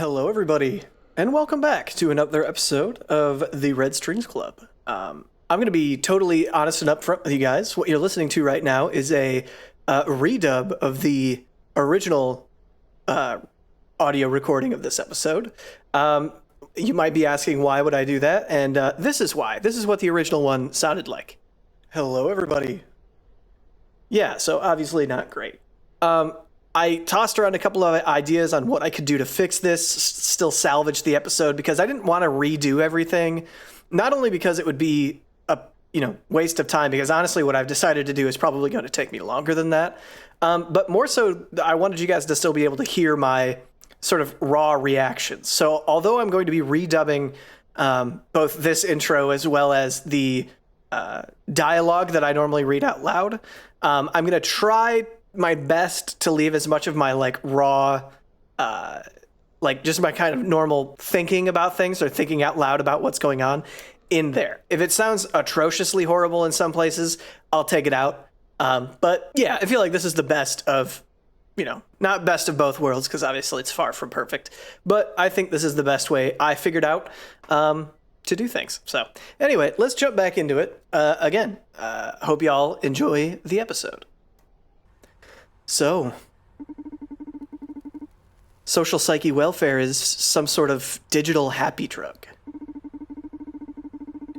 Hello, everybody, and welcome back to another episode of the Red Strings Club. I'm going to be totally honest and upfront with you guys. What you're listening to right now is a redub of the original audio recording of this episode. You might be asking, why would I do that? And this is why. This is what the original one sounded like. Hello, everybody. Yeah, so obviously not great. I tossed around a couple of ideas on what I could do to fix this, still salvage the episode, because I didn't want to redo everything. Not only because it would be a waste of time, because honestly what I've decided to do is probably going to take me longer than that. But more so, I wanted you guys to still be able to hear my sort of raw reactions. So although I'm going to be redubbing both this intro as well as the dialogue that I normally read out loud, I'm going to try my best to leave as much of my raw, just my kind of normal thinking about things or thinking out loud about what's going on in there. If it sounds atrociously horrible in some places, I'll take it out. But yeah, I feel like this is the best of, not best of both worlds, because obviously it's far from perfect, but I think this is the best way I figured out to do things. So anyway, let's jump back into it again. Hope y'all enjoy the episode. So, social psyche welfare is some sort of digital happy drug.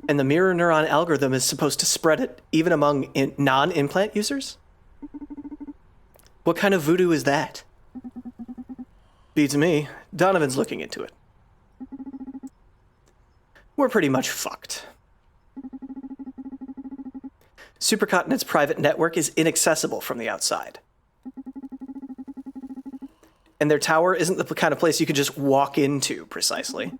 And the mirror neuron algorithm is supposed to spread it even among non-implant users? What kind of voodoo is that? Beats me. Donovan's looking into it. We're pretty much fucked. Supercontinent's private network is inaccessible from the outside. And their tower isn't the kind of place you can just walk into, precisely.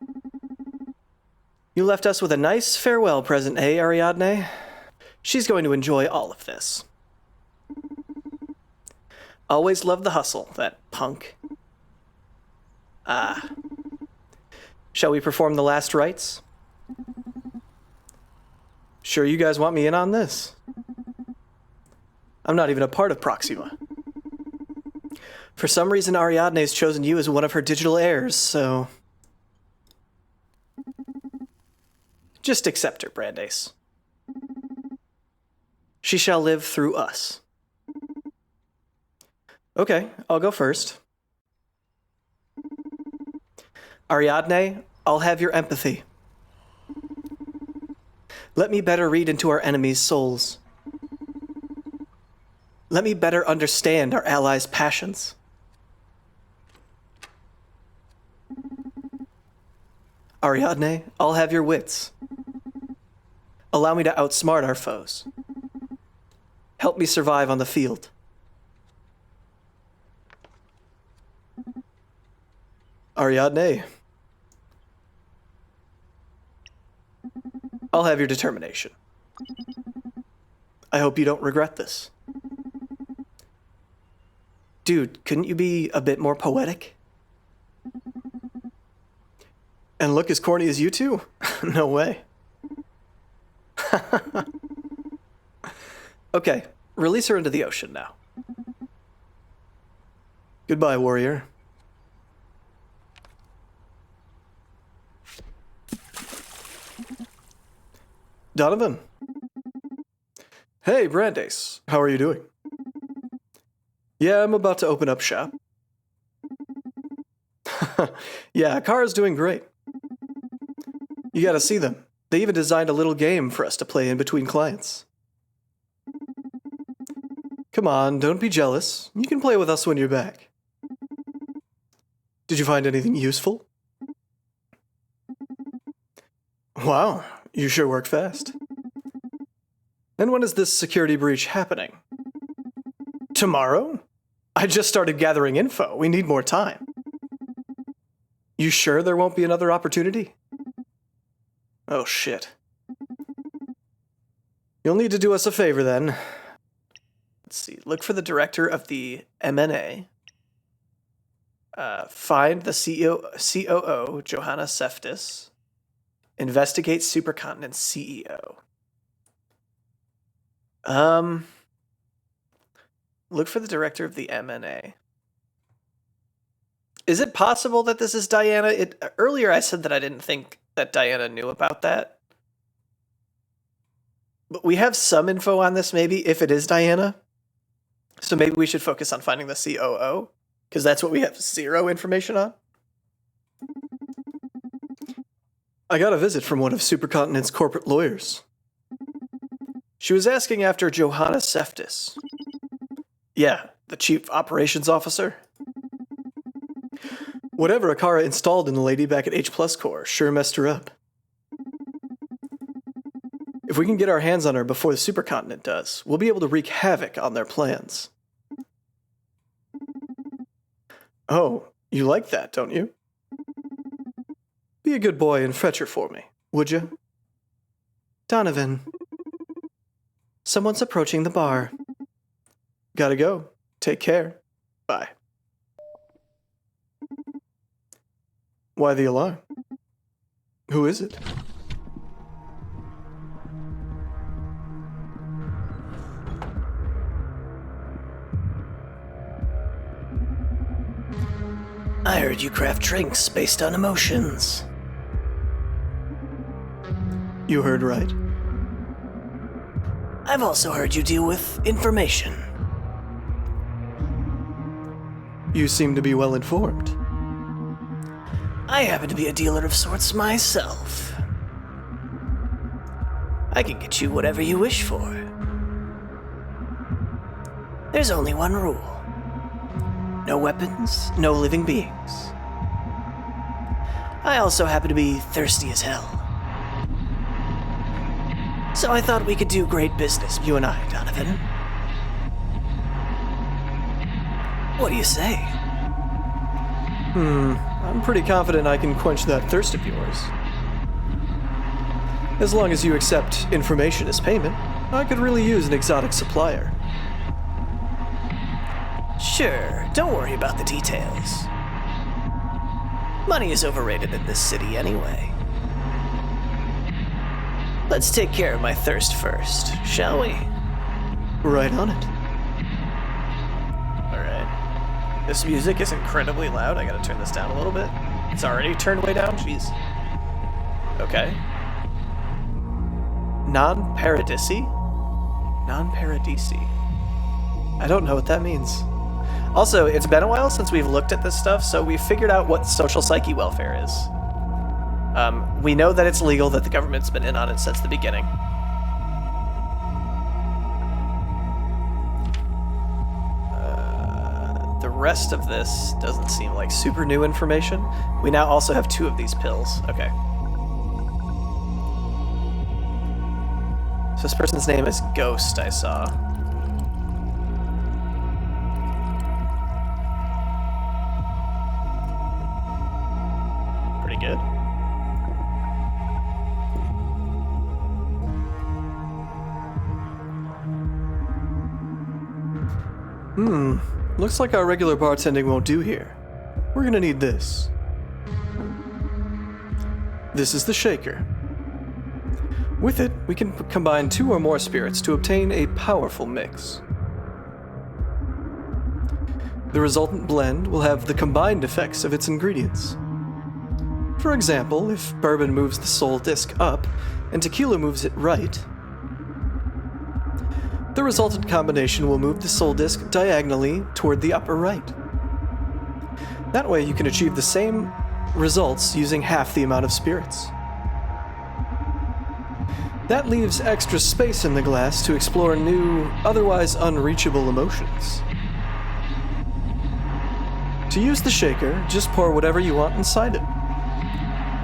You left us with a nice farewell present, eh, Ariadne? She's going to enjoy all of this. Always loved the hustle, that punk. Shall we perform the last rites? Sure you guys want me in on this? I'm not even a part of Proxima. For some reason, Ariadne's chosen you as one of her digital heirs, so just accept her, Brandeis. She shall live through us. Okay, I'll go first. Ariadne, I'll have your empathy. Let me better read into our enemies' souls. Let me better understand our allies' passions. Ariadne, I'll have your wits. Allow me to outsmart our foes. Help me survive on the field. Ariadne, I'll have your determination. I hope you don't regret this. Dude, couldn't you be a bit more poetic? And look as corny as you two? No way. Okay, release her into the ocean now. Goodbye, warrior. Donovan. Hey, Brandeis. How are you doing? Yeah, I'm about to open up shop. Yeah, Kara's doing great. You gotta see them. They even designed a little game for us to play in between clients. Come on, don't be jealous. You can play with us when you're back. Did you find anything useful? Wow, you sure work fast. And when is this security breach happening? Tomorrow? I just started gathering info. We need more time. You sure there won't be another opportunity? Oh, shit. You'll need to do us a favor, then. Let's see. Look for the director of the MNA. Find the COO, Johanna Seftis. Investigate Supercontinent's CEO. Look for the director of the MNA. Is it possible that this is Diana? Earlier I said that I didn't think that Diana knew about that. But we have some info on this, maybe, if it is Diana. So maybe we should focus on finding the COO, because that's what we have zero information on. I got a visit from one of Supercontinent's corporate lawyers. She was asking after Johanna Seftis. Yeah, the chief operations officer. Whatever Akara installed in the lady back at H+ Corps sure messed her up. If we can get our hands on her before the Supercontinent does, we'll be able to wreak havoc on their plans. Oh, you like that, don't you? Be a good boy and fetch her for me, would you? Donovan. Someone's approaching the bar. Gotta go. Take care. Bye. Why the alarm? Who is it? I heard you craft drinks based on emotions. You heard right. I've also heard you deal with information. You seem to be well informed. I happen to be a dealer of sorts myself. I can get you whatever you wish for. There's only one rule. No weapons, no living beings. I also happen to be thirsty as hell. So I thought we could do great business, you and I, Donovan. What do you say? I'm pretty confident I can quench that thirst of yours. As long as you accept information as payment, I could really use an exotic supplier. Sure, don't worry about the details. Money is overrated in this city anyway. Let's take care of my thirst first, shall we? Right on it. Alright. This music is incredibly loud. I gotta turn this down a little bit. It's already turned way down? Jeez. Okay. Non-paradisi? Non-paradisi. I don't know what that means. Also, it's been a while since we've looked at this stuff, so we've figured out what social psyche welfare is. We know that it's legal, that the government's been in on it since the beginning. The rest of this doesn't seem like super new information. We now also have 2 of these pills. Okay. So this person's name is Ghost, I saw. Pretty good. Looks like our regular bartending won't do here. We're gonna need this. This is the shaker. With it, we can combine 2 or more spirits to obtain a powerful mix. The resultant blend will have the combined effects of its ingredients. For example, if bourbon moves the soul disc up and tequila moves it right, the resultant combination will move the soul disc diagonally toward the upper right. That way you can achieve the same results using half the amount of spirits. That leaves extra space in the glass to explore new, otherwise unreachable emotions. To use the shaker, just pour whatever you want inside it.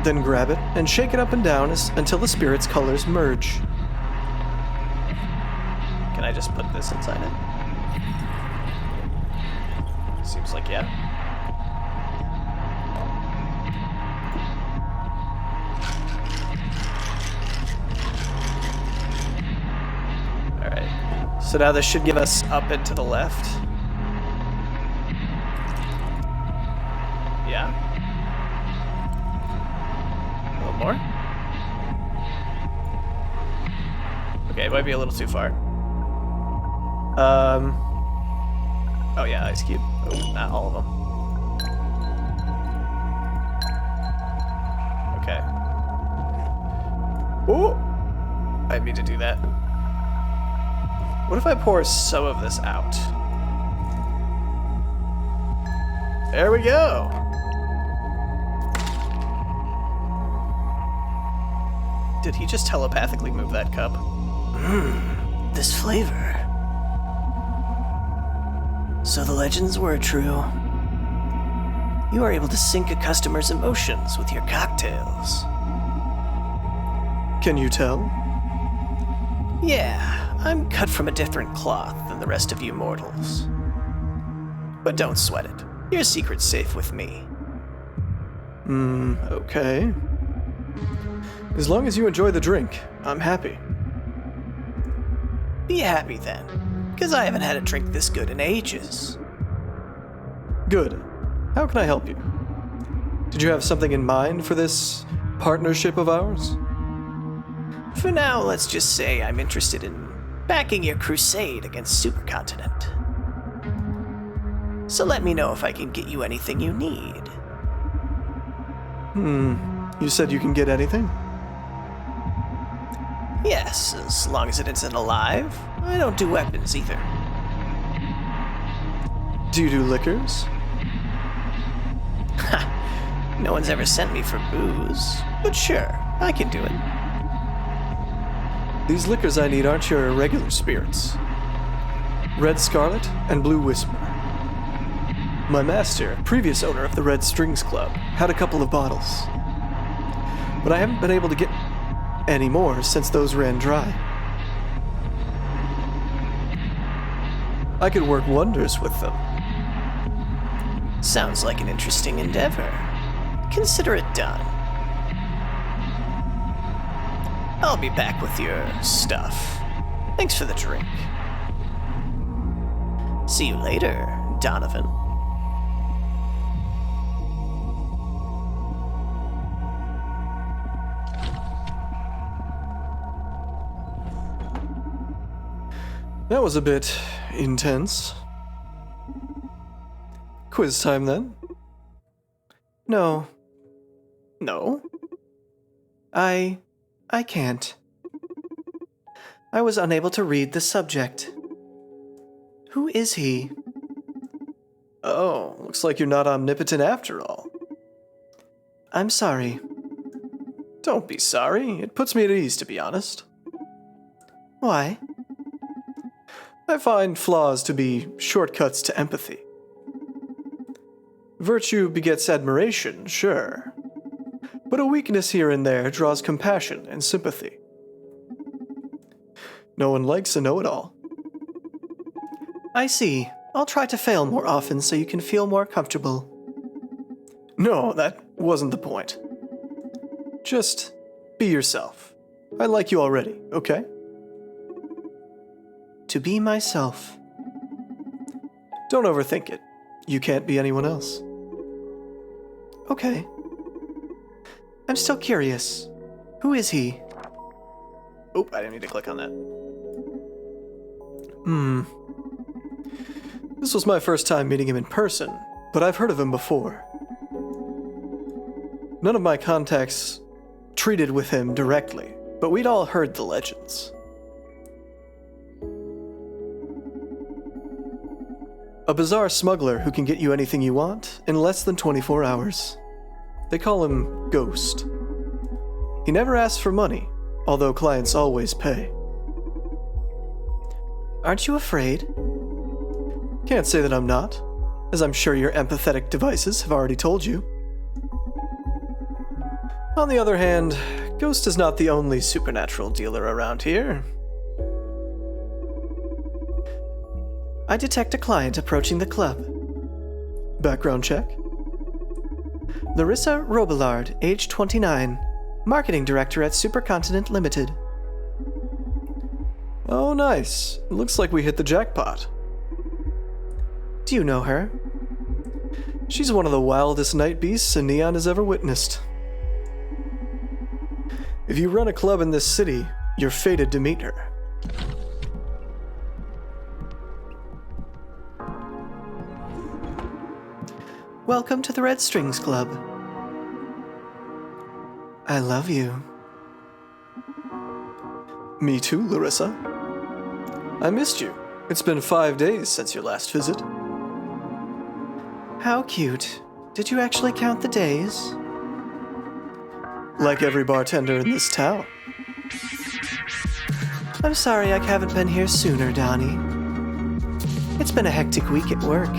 Then grab it and shake it up and down until the spirit's colors merge. Can I just put this inside it? Seems like yeah. Alright. So now this should give us up and to the left. Yeah. A little more. Okay, it might be a little too far. Oh yeah, ice cube. Oh, not all of them. Oh! I didn't mean to do that. What if I pour some of this out? There we go! Did he just telepathically move that cup? This flavor. So the legends were true. You are able to sync a customer's emotions with your cocktails. Can you tell? Yeah, I'm cut from a different cloth than the rest of you mortals. But don't sweat it. Your secret's safe with me. Okay. As long as you enjoy the drink, I'm happy. Be happy then, because I haven't had a drink this good in ages. Good. How can I help you? Did you have something in mind for this partnership of ours? For now, let's just say I'm interested in backing your crusade against Supercontinent. So let me know if I can get you anything you need. You said you can get anything? Yes, as long as it isn't alive. I don't do weapons either. Do you do liquors? Ha! No one's ever sent me for booze. But sure, I can do it. These liquors I need aren't your regular spirits. Red Scarlet and Blue Whisper. My master, previous owner of the Red Strings Club, had a couple of bottles. But I haven't been able to get any more since those ran dry. I could work wonders with them. Sounds like an interesting endeavor. Consider it done. I'll be back with your stuff. Thanks for the drink. See you later, Donovan. That was a bit intense. Quiz time then? No. No? I can't. I was unable to read the subject. Who is he? Oh, looks like you're not omnipotent after all. I'm sorry. Don't be sorry. It puts me at ease, to be honest. Why? I find flaws to be shortcuts to empathy. Virtue begets admiration, sure. But a weakness here and there draws compassion and sympathy. No one likes a know-it-all. I see. I'll try to fail more often so you can feel more comfortable. No, that wasn't the point. Just be yourself. I like you already, okay? To be myself. Don't overthink it. You can't be anyone else. Okay. I'm still curious. Who is he? Oop, I didn't need to click on that. This was my first time meeting him in person, but I've heard of him before. None of my contacts treated with him directly, but we'd all heard the legends. A bizarre smuggler who can get you anything you want in less than 24 hours. They call him Ghost. He never asks for money, although clients always pay. Aren't you afraid? Can't say that I'm not, as I'm sure your empathetic devices have already told you. On the other hand, Ghost is not the only supernatural dealer around here. I detect a client approaching the club. Background check. Larissa Robillard, age 29, marketing director at Supercontinent Limited. Oh, nice. It looks like we hit the jackpot. Do you know her? She's one of the wildest night beasts a Neon has ever witnessed. If you run a club in this city, you're fated to meet her. Welcome to the Red Strings Club. I love you. Me too, Larissa. I missed you. It's been 5 days since your last visit. How cute. Did you actually count the days? Like every bartender in this town. I'm sorry I haven't been here sooner, Donnie. It's been a hectic week at work.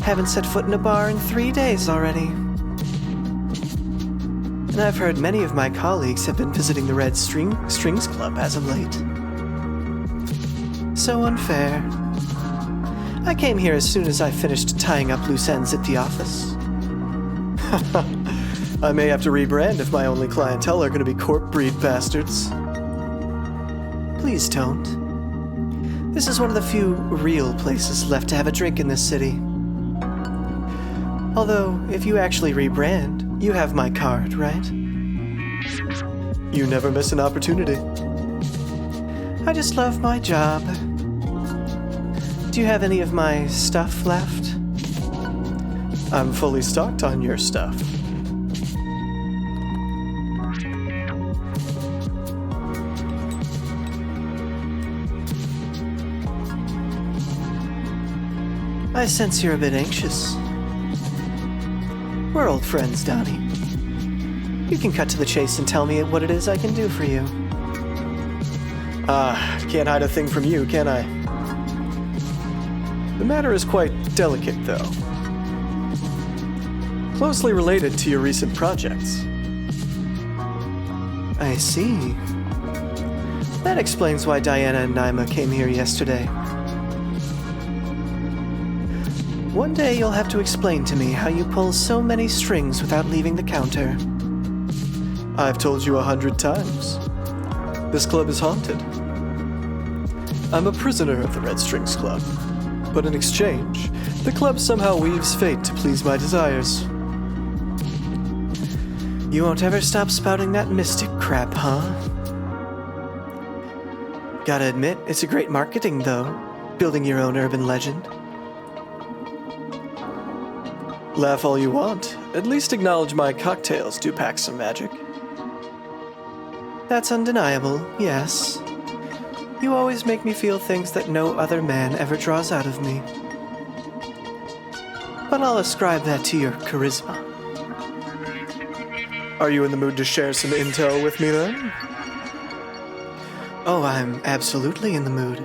Haven't set foot in a bar in 3 days already. And I've heard many of my colleagues have been visiting the Red Strings Club as of late. So unfair. I came here as soon as I finished tying up loose ends at the office. I may have to rebrand if my only clientele are going to be corp breed bastards. Please don't. This is one of the few real places left to have a drink in this city. Although, if you actually rebrand, you have my card, right? You never miss an opportunity. I just love my job. Do you have any of my stuff left? I'm fully stocked on your stuff. I sense you're a bit anxious. We're old friends, Donnie. You can cut to the chase and tell me what it is I can do for you. Can't hide a thing from you, can I? The matter is quite delicate, though. Closely related to your recent projects. I see. That explains why Diana and Naima came here yesterday. One day you'll have to explain to me how you pull so many strings without leaving the counter. I've told you 100 times. This club is haunted. I'm a prisoner of the Red Strings Club, but in exchange, the club somehow weaves fate to please my desires. You won't ever stop spouting that mystic crap, huh? Gotta admit, it's a great marketing, though, building your own urban legend. Laugh all you want. At least acknowledge my cocktails do pack some magic. That's undeniable, yes. You always make me feel things that no other man ever draws out of me. But I'll ascribe that to your charisma. Are you in the mood to share some intel with me, then? Oh, I'm absolutely in the mood.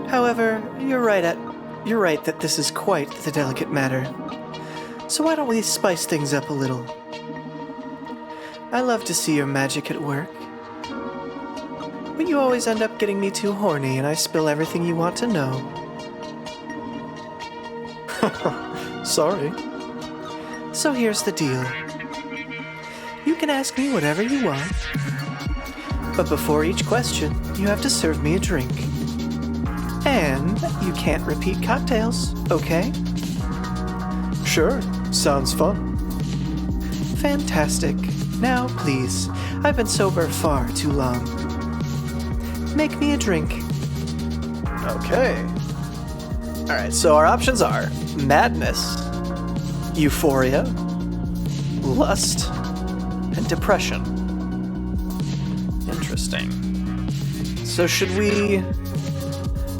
However, you're right that this is quite the delicate matter. So why don't we spice things up a little? I love to see your magic at work. But you always end up getting me too horny and I spill everything you want to know. Sorry. So here's the deal. You can ask me whatever you want. But before each question, you have to serve me a drink. And you can't repeat cocktails, okay? Sure, sounds fun. Fantastic. Now, please, I've been sober far too long. Make me a drink. Okay. Alright, so our options are madness, euphoria, lust, and depression. Interesting. So should we...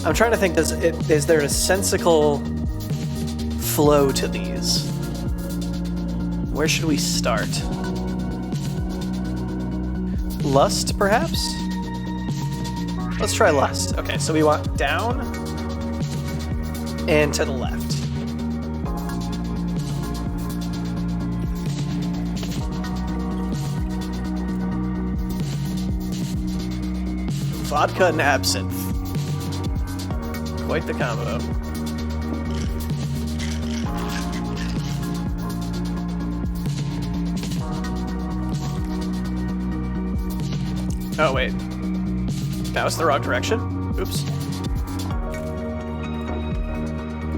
I'm trying to think, is there a sensical flow to these? Where should we start? Lust, perhaps? Let's try lust. Okay, so we want down and to the left. Vodka and absinthe. Quite the combo. Oh, wait. That was the wrong direction. Oops.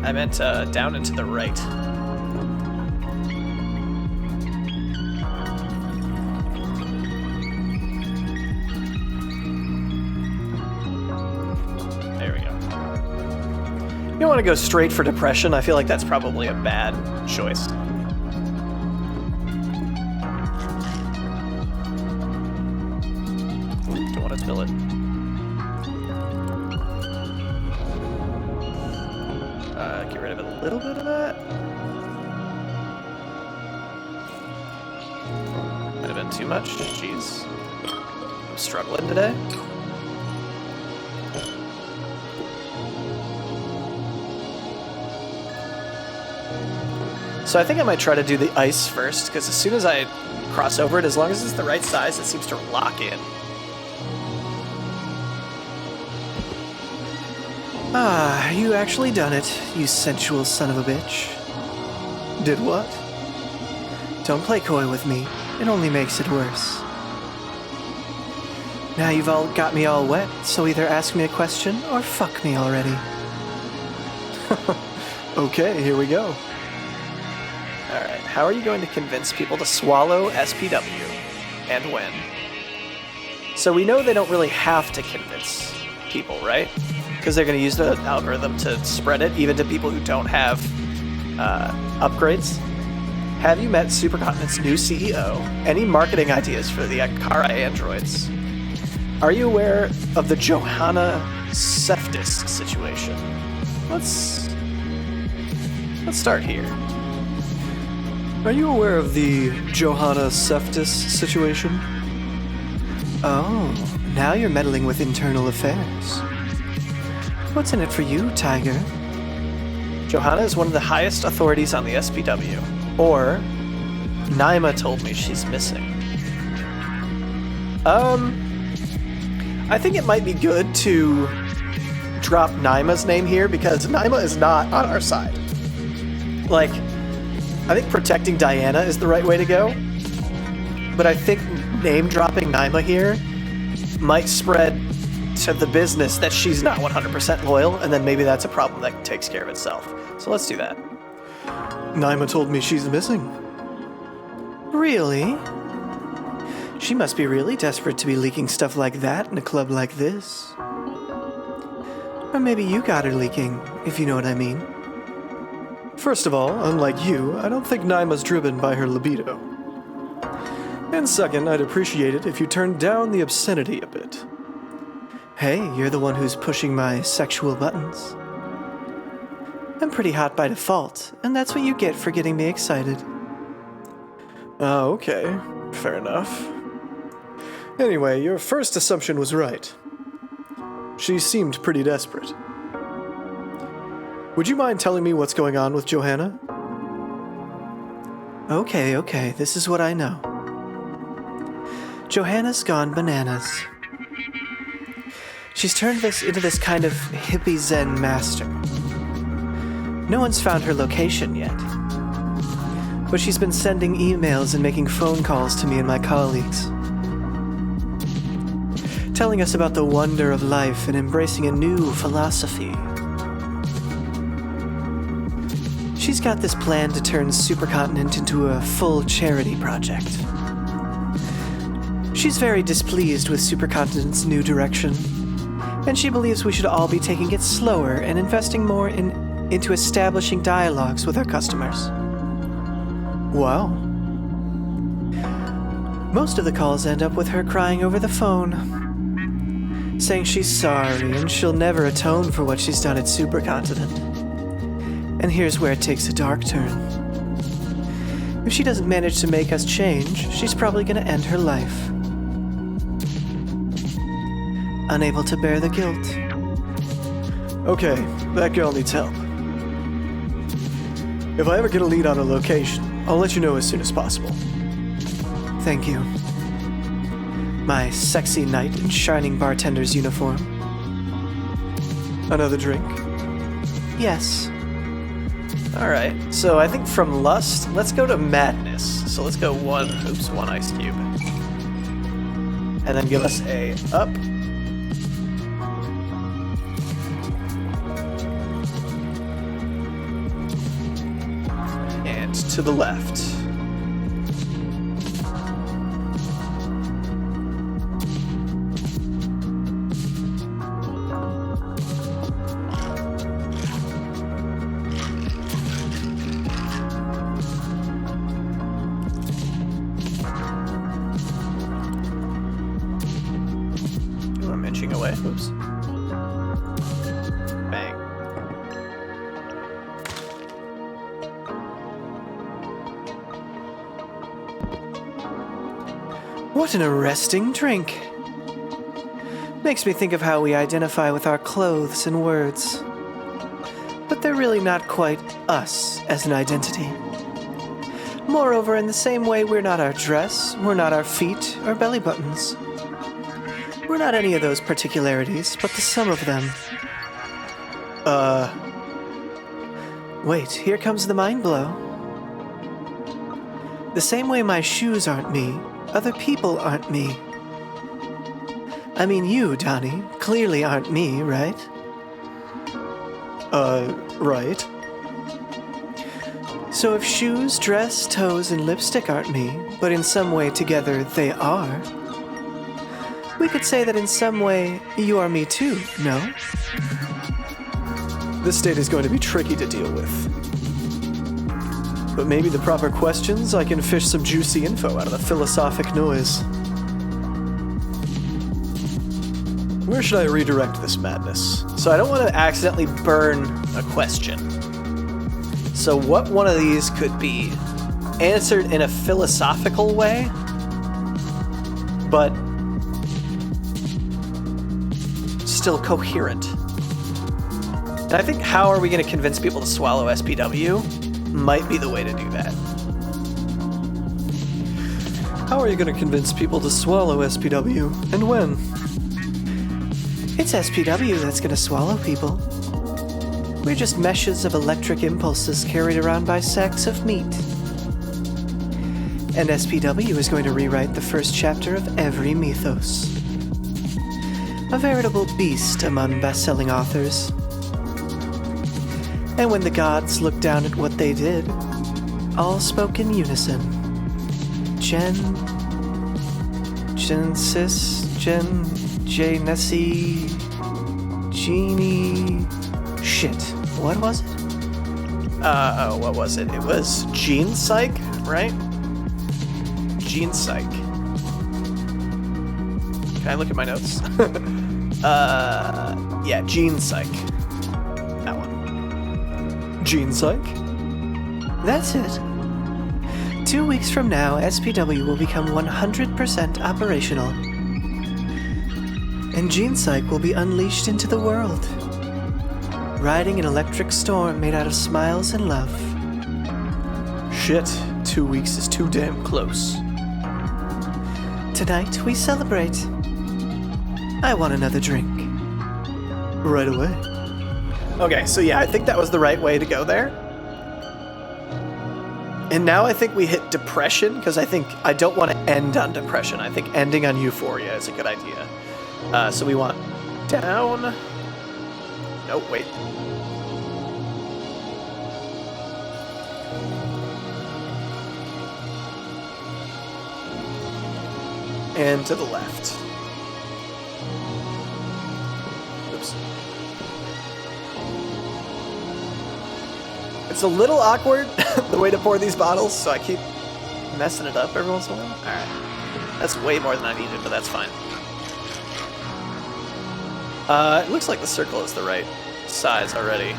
I meant down and to the right. There we go. You don't want to go straight for depression. I feel like that's probably a bad choice. let's fill it. Get rid of a little bit of that. Might have been too much. Jeez. I'm struggling today. So I think I might try to do the ice first, because as soon as I cross over it, as long as it's the right size, it seems to lock in. Ah, you actually done it, you sensual son of a bitch. Did what? Don't play coy with me. It only makes it worse. Now you've all got me all wet, so either ask me a question or fuck me already. Okay, here we go. Alright, how are you going to convince people to swallow SPW, and when? So we know they don't really have to convince people, right? Because they're going to use the algorithm to spread it, even to people who don't have upgrades. Have you met Supercontinent's new CEO? Any marketing ideas for the Akara androids? Are you aware of the Johanna Seftis situation? Let's start here. Are you aware of the Johanna Seftis situation? Oh, now you're meddling with internal affairs. What's in it for you, Tiger? Johanna is one of the highest authorities on the SPW. Or, Naima told me she's missing. I think it might be good to drop Naima's name here, because Naima is not on our side. Like, I think protecting Diana is the right way to go, but I think name-dropping Naima here might spread to the business that she's not 100% loyal, and then maybe that's a problem that takes care of itself. So let's do that. Naima told me she's missing. Really? She must be really desperate to be leaking stuff like that in a club like this. Or maybe you got her leaking, if you know what I mean. First of all, unlike you, I don't think Naima's driven by her libido. And second, I'd appreciate it if you turned down the obscenity a bit. Hey, you're the one who's pushing my sexual buttons. I'm pretty hot by default, and that's what you get for getting me excited. Okay. Fair enough. Anyway, your first assumption was right. She seemed pretty desperate. Would you mind telling me what's going on with Johanna? Okay, this is what I know. Johanna's gone bananas. She's turned this into this kind of hippie Zen master. No one's found her location yet. But she's been sending emails and making phone calls to me and my colleagues, telling us about the wonder of life and embracing a new philosophy. She's got this plan to turn Supercontinent into a full charity project. She's very displeased with Supercontinent's new direction, and she believes we should all be taking it slower and investing more into establishing dialogues with our customers. Wow. Most of the calls end up with her crying over the phone, saying she's sorry and she'll never atone for what she's done at Supercontinent. And here's where it takes a dark turn. If she doesn't manage to make us change, she's probably going to end her life. Unable to bear the guilt. Okay, that girl needs help. If I ever get a lead on a location, I'll let you know as soon as possible. Thank you. My sexy knight in shining bartender's uniform. Another drink? Yes. Alright, so I think from Lust, let's go to Madness. So let's go one ice cube. And then give us a up. And to the left. I'm inching away. Oops. Bang. What an arresting drink. Makes me think of how we identify with our clothes and words. But they're really not quite us as an identity. Moreover, in the same way we're not our dress, we're not our feet or belly buttons. We're not any of those particularities, but the sum of them. Wait, here comes the mind blow. The same way my shoes aren't me, other people aren't me. I mean, you, Donnie, clearly aren't me, right? Right. So if shoes, dress, toes, and lipstick aren't me, but in some way together they are, we could say that in some way you are me too, no? This state is going to be tricky to deal with. But maybe the proper questions, I can fish some juicy info out of the philosophic noise. Where should I redirect this madness? So I don't want to accidentally burn a question. So what one of these could be answered in a philosophical way, but still coherent? And I think how are we going to convince people to swallow SPW might be the way to do that. How are you going to convince people to swallow SPW, and when? It's SPW that's gonna swallow people. We're just meshes of electric impulses carried around by sacks of meat. And SPW is going to rewrite the first chapter of every mythos. A veritable beast among best-selling authors. And when the gods looked down at what they did, all spoke in unison. Nessie, Genie... Shit, what was it? What was it? It was Gene Psych, right? Gene Psych. Can I look at my notes? Yeah, Gene Psych. That one. Gene Psych? That's it. 2 weeks from now, SPW will become 100% operational. And Gene Psych will be unleashed into the world, riding an electric storm made out of smiles and love. Shit, 2 weeks is too damn close. Tonight, we celebrate. I want another drink. Right away. Okay, so yeah, I think that was the right way to go there. And now I think we hit depression, because I don't want to end on depression. I think ending on euphoria is a good idea. So we want down. No, wait. And to the left. Oops. It's a little awkward, the way to pour these bottles, so I keep messing it up every once in a while. Alright. That's way more than I needed, but that's fine. It looks like the circle is the right size already.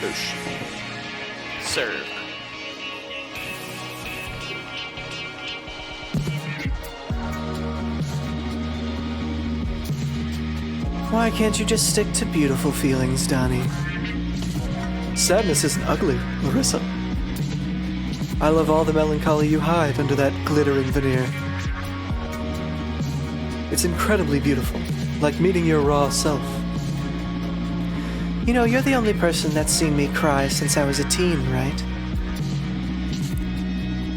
Oosh. Serve. Why can't you just stick to beautiful feelings, Donnie? Sadness isn't ugly, Larissa. I love all the melancholy you hide under that glittering veneer. It's incredibly beautiful, like meeting your raw self. You know, you're the only person that's seen me cry since I was a teen, right?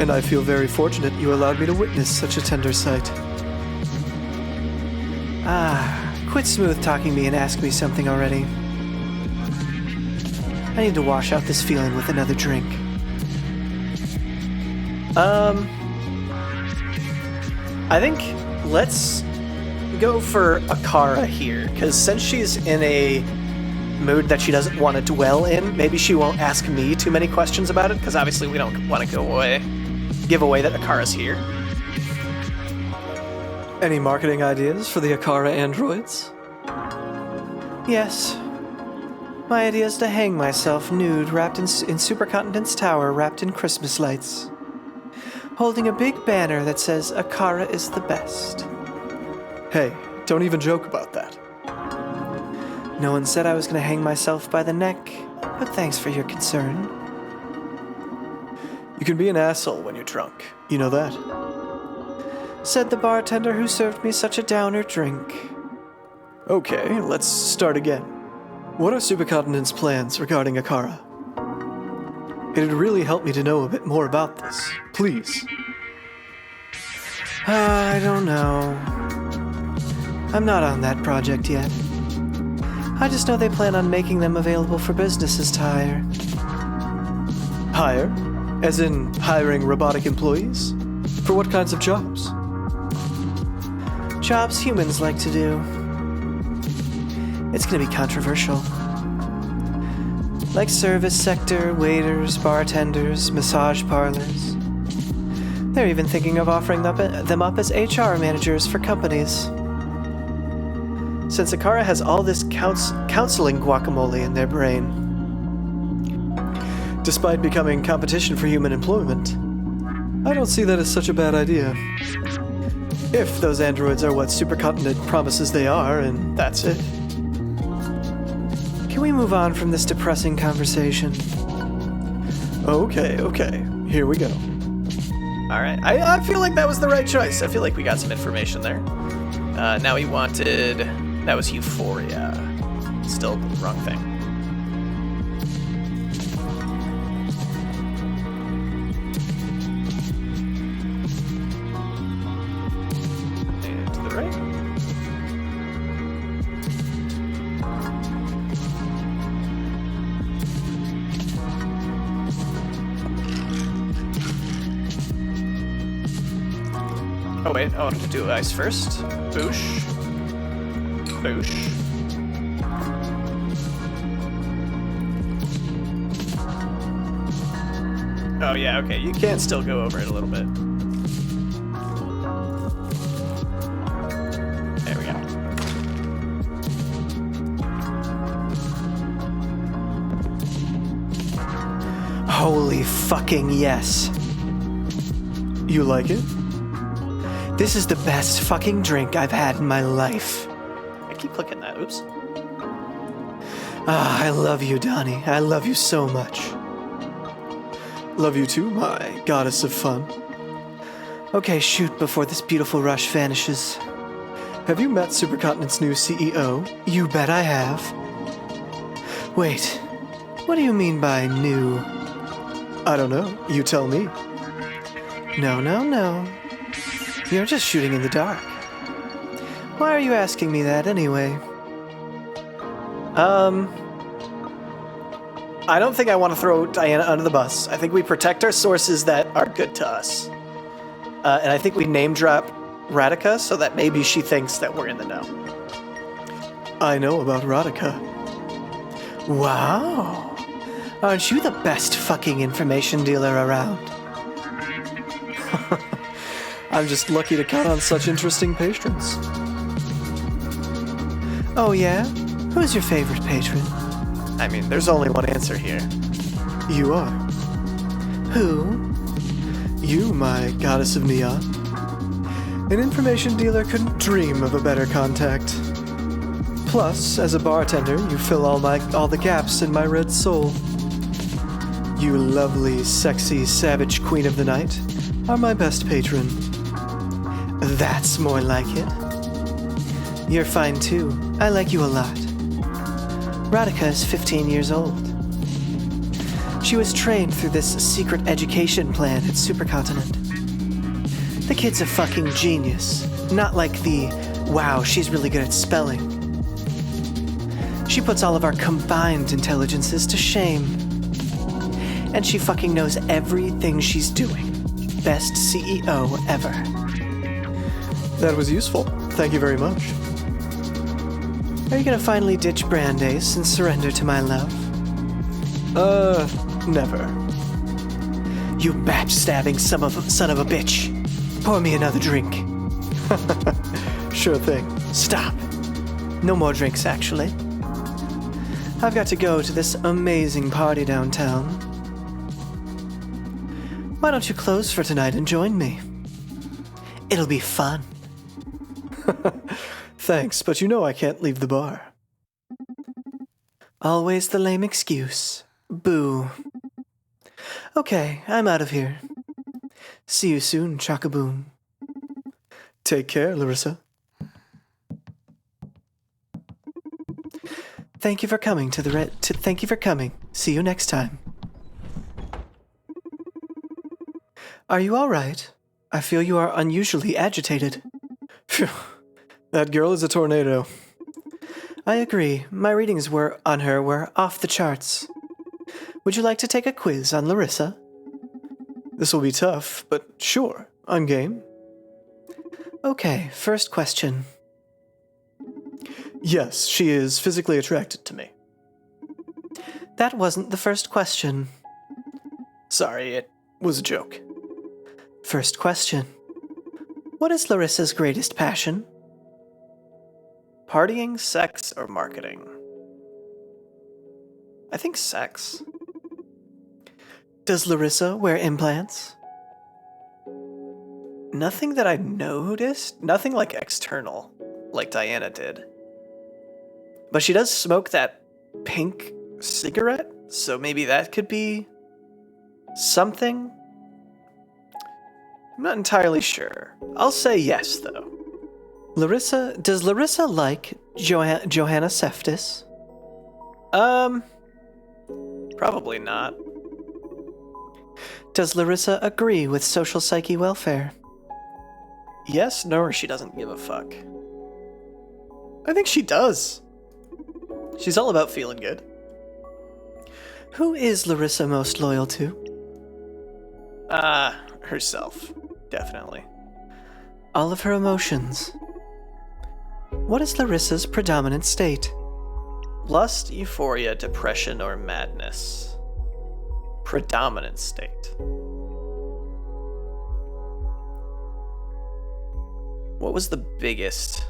And I feel very fortunate you allowed me to witness such a tender sight. Quit smooth-talking me and ask me something already. I need to wash out this feeling with another drink. I think let's go for Akara here, because since she's in a mood that she doesn't want to dwell in, maybe she won't ask me too many questions about it, because obviously we don't want to give away that Akara's here. Any marketing ideas for the Akara androids? Yes. My idea is to hang myself nude wrapped in Supercontinent's tower wrapped in Christmas lights, holding a big banner that says Akara is the best. Hey, don't even joke about that. No one said I was going to hang myself by the neck, but thanks for your concern. You can be an asshole when you're drunk. You know that? Said the bartender who served me such a downer drink. Okay, let's start again. What are Supercontinent's plans regarding Akara? It'd really help me to know a bit more about this. Please. I don't know. I'm not on that project yet. I just know they plan on making them available for businesses to hire. Hire? As in hiring robotic employees? For what kinds of jobs? Jobs humans like to do. It's gonna be controversial. Like service sector, waiters, bartenders, massage parlors. They're even thinking of offering them up as HR managers for companies. Since Akara has all this counseling guacamole in their brain. Despite becoming competition for human employment, I don't see that as such a bad idea. If those androids are what Supercontinent promises they are, and that's it. Can we move on from this depressing conversation? Okay, here we go. Alright, I feel like that was the right choice. I feel like we got some information there. Now he wanted... That was Euphoria. Still the wrong thing. And to the right. Oh wait, I wanted to do ice first. Boosh. Boosh. Oh yeah, okay, you can still go over it a little bit. There we go. Holy fucking yes. You like it? This is the best fucking drink I've had in my life. I keep clicking that, oops. Ah, I love you, Donnie. I love you so much. Love you too, my goddess of fun. Okay, shoot before this beautiful rush vanishes. Have you met Supercontinent's new CEO? You bet I have. Wait, what do you mean by new? I don't know. You tell me. No. You're just shooting in the dark. Why are you asking me that anyway? I don't think I want to throw Diana under the bus. I think we protect our sources that are good to us. And I think we name drop Radhika so that maybe she thinks that we're in the know. I know about Radhika. Wow. Aren't you the best fucking information dealer around? I'm just lucky to count on such interesting patrons. Oh yeah? Who's your favorite patron? I mean, there's only one answer here. You are. Who? You, my goddess of neon. An information dealer couldn't dream of a better contact. Plus, as a bartender, you fill all the gaps in my red soul. You lovely, sexy, savage queen of the night are my best patron. That's more like it. You're fine too. I like you a lot. Radhika is 15 years old. She was trained through this secret education plan at Supercontinent. The kid's a fucking genius. Not like the, wow, she's really good at spelling. She puts all of our combined intelligences to shame. And she fucking knows everything she's doing. Best CEO ever. That was useful. Thank you very much. Are you gonna finally ditch Brandeis and surrender to my love? Never. You backstabbing son of a bitch. Pour me another drink. Sure thing. Stop. No more drinks, actually. I've got to go to this amazing party downtown. Why don't you close for tonight and join me? It'll be fun. Thanks, but you know I can't leave the bar. Always the lame excuse. Boo. Okay, I'm out of here. See you soon, Chakaboom. Take care, Larissa. Thank you for coming thank you for coming. See you next time. Are you all right? I feel you are unusually agitated. Phew. That girl is a tornado. I agree. My readings on her were off the charts. Would you like to take a quiz on Larissa? This will be tough, but sure, I'm game. Okay, first question. Yes, she is physically attracted to me. That wasn't the first question. Sorry, it was a joke. First question. What is Larissa's greatest passion? Partying, sex, or marketing? I think sex. Does Larissa wear implants? Nothing that I noticed. Nothing like external, like Diana did. But she does smoke that pink cigarette, so maybe that could be something. I'm not entirely sure. I'll say yes, though. Does Larissa like Johanna Seftis? Probably not. Does Larissa agree with social psyche welfare? Yes, no, or she doesn't give a fuck. I think she does. She's all about feeling good. Who is Larissa most loyal to? Herself. Definitely. All of her emotions. What is Larissa's predominant state? Lust, euphoria, depression, or madness. Predominant state. What was the biggest?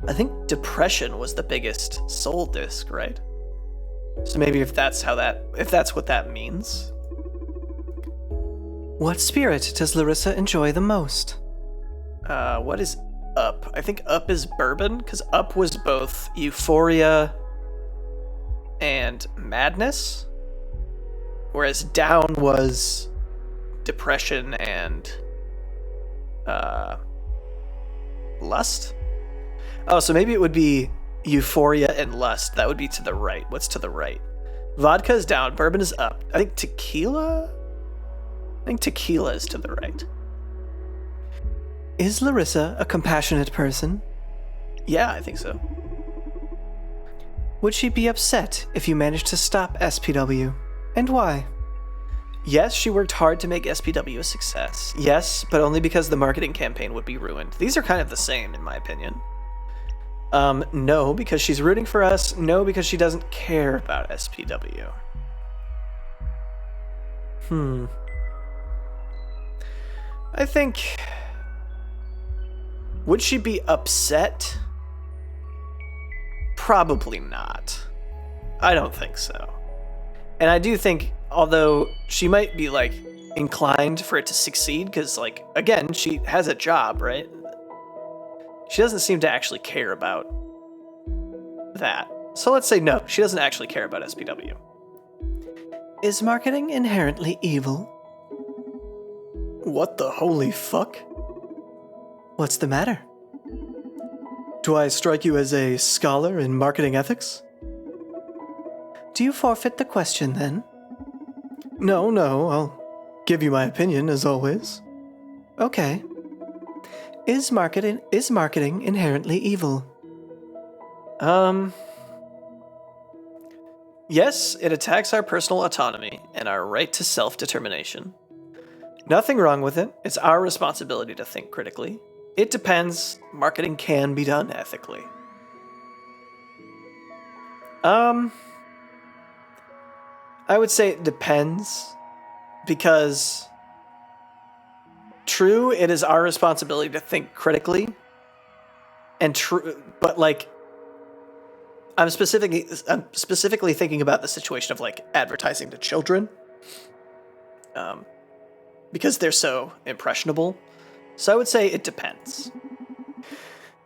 I think depression was the biggest soul disc, right? So maybe if that's what that means. What spirit does Larissa enjoy the most? What is up? I think up is bourbon, because up was both euphoria and madness, whereas down was depression and lust. Oh, so maybe it would be euphoria and lust. That would be to the right. What's to the right? Vodka is down, bourbon is up. I think tequila is to the right. Is Larissa a compassionate person? Yeah, I think so. Would she be upset if you managed to stop SPW? And why? Yes, she worked hard to make SPW a success. Yes, but only because the marketing campaign would be ruined. These are kind of the same, in my opinion. No, because she's rooting for us. No, because she doesn't care about SPW. I think... Would she be upset? Probably not. I don't think so. And I do think, although she might be, like, inclined for it to succeed, because, like, again, she has a job, right? She doesn't seem to actually care about that. So let's say no, she doesn't actually care about SPW. Is marketing inherently evil? What the holy fuck? What's the matter? Do I strike you as a scholar in marketing ethics? Do you forfeit the question then? No, I'll give you my opinion as always. Okay. Is marketing inherently evil? Yes, it attacks our personal autonomy and our right to self-determination. Nothing wrong with it. It's our responsibility to think critically. It depends. Marketing can be done ethically. I would say it depends, because true, it is our responsibility to think critically, and true, but like, I'm specifically thinking about the situation of like advertising to children, because they're so impressionable. So I would say it depends.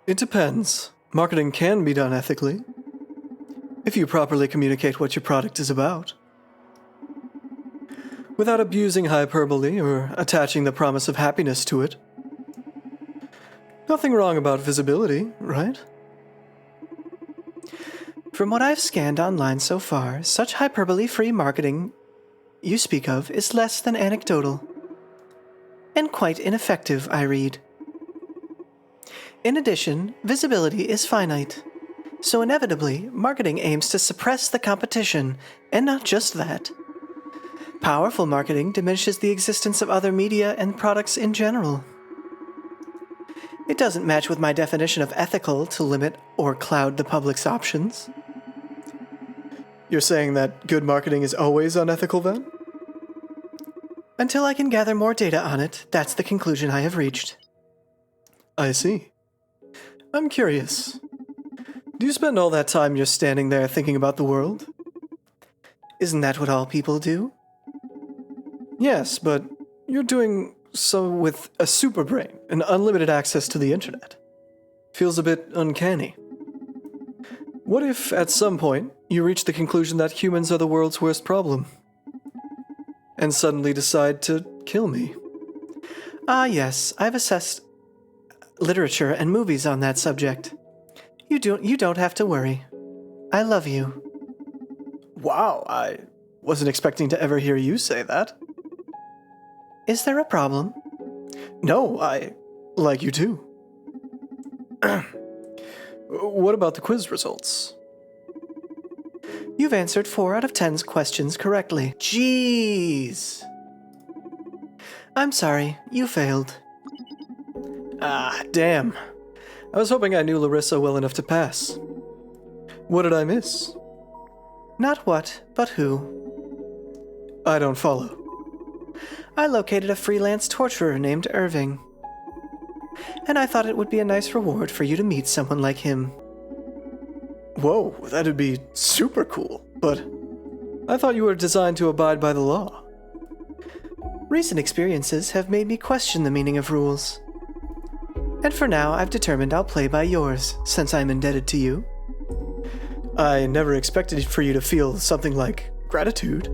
It depends. Marketing can be done ethically, if you properly communicate what your product is about, without abusing hyperbole or attaching the promise of happiness to it. Nothing wrong about visibility, right? From what I've scanned online so far, such hyperbole-free marketing you speak of is less than anecdotal. And quite ineffective, I read. In addition, visibility is finite. So inevitably, marketing aims to suppress the competition, and not just that. Powerful marketing diminishes the existence of other media and products in general. It doesn't match with my definition of ethical to limit or cloud the public's options. You're saying that good marketing is always unethical then? Until I can gather more data on it, that's the conclusion I have reached. I see. I'm curious. Do you spend all that time just standing there thinking about the world? Isn't that what all people do? Yes, but you're doing so with a super brain and unlimited access to the internet. Feels a bit uncanny. What if, at some point, you reach the conclusion that humans are the world's worst problem? And suddenly decide to kill me? Ah, yes, I've assessed literature and movies on that subject. You don't have to worry. I love you. Wow, I wasn't expecting to ever hear you say that. Is there a problem? No, I like you too. What about the quiz results? You've answered 4 out of 10's questions correctly. Jeez. I'm sorry, you failed. Ah, damn. I was hoping I knew Larissa well enough to pass. What did I miss? Not what, but who. I don't follow. I located a freelance torturer named Irving. And I thought it would be a nice reward for you to meet someone like him. Whoa, that'd be super cool, but I thought you were designed to abide by the law. Recent experiences have made me question the meaning of rules. And for now, I've determined I'll play by yours, since I'm indebted to you. I never expected for you to feel something like gratitude.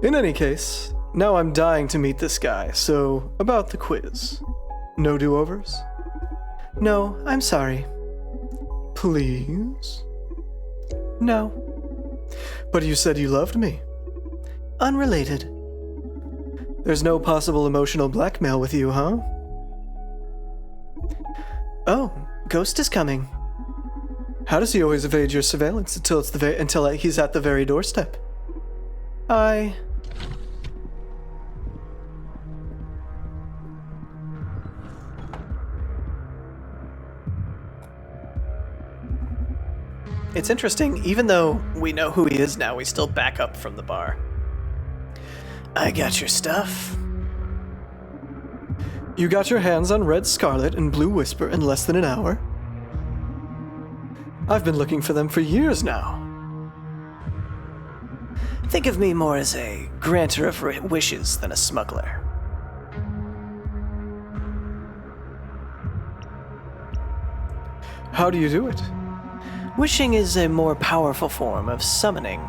In any case, now I'm dying to meet this guy, so about the quiz. No do-overs? No, I'm sorry. Please? No. But you said you loved me. Unrelated. There's no possible emotional blackmail with you, huh? Oh, Ghost is coming. How does he always evade your surveillance until he's at the very doorstep? It's interesting, even though we know who he is now, we still back up from the bar. I got your stuff. You got your hands on Red Scarlet and Blue Whisper in less than an hour? I've been looking for them for years now. Think of me more as a granter of wishes than a smuggler. How do you do it? Wishing is a more powerful form of summoning.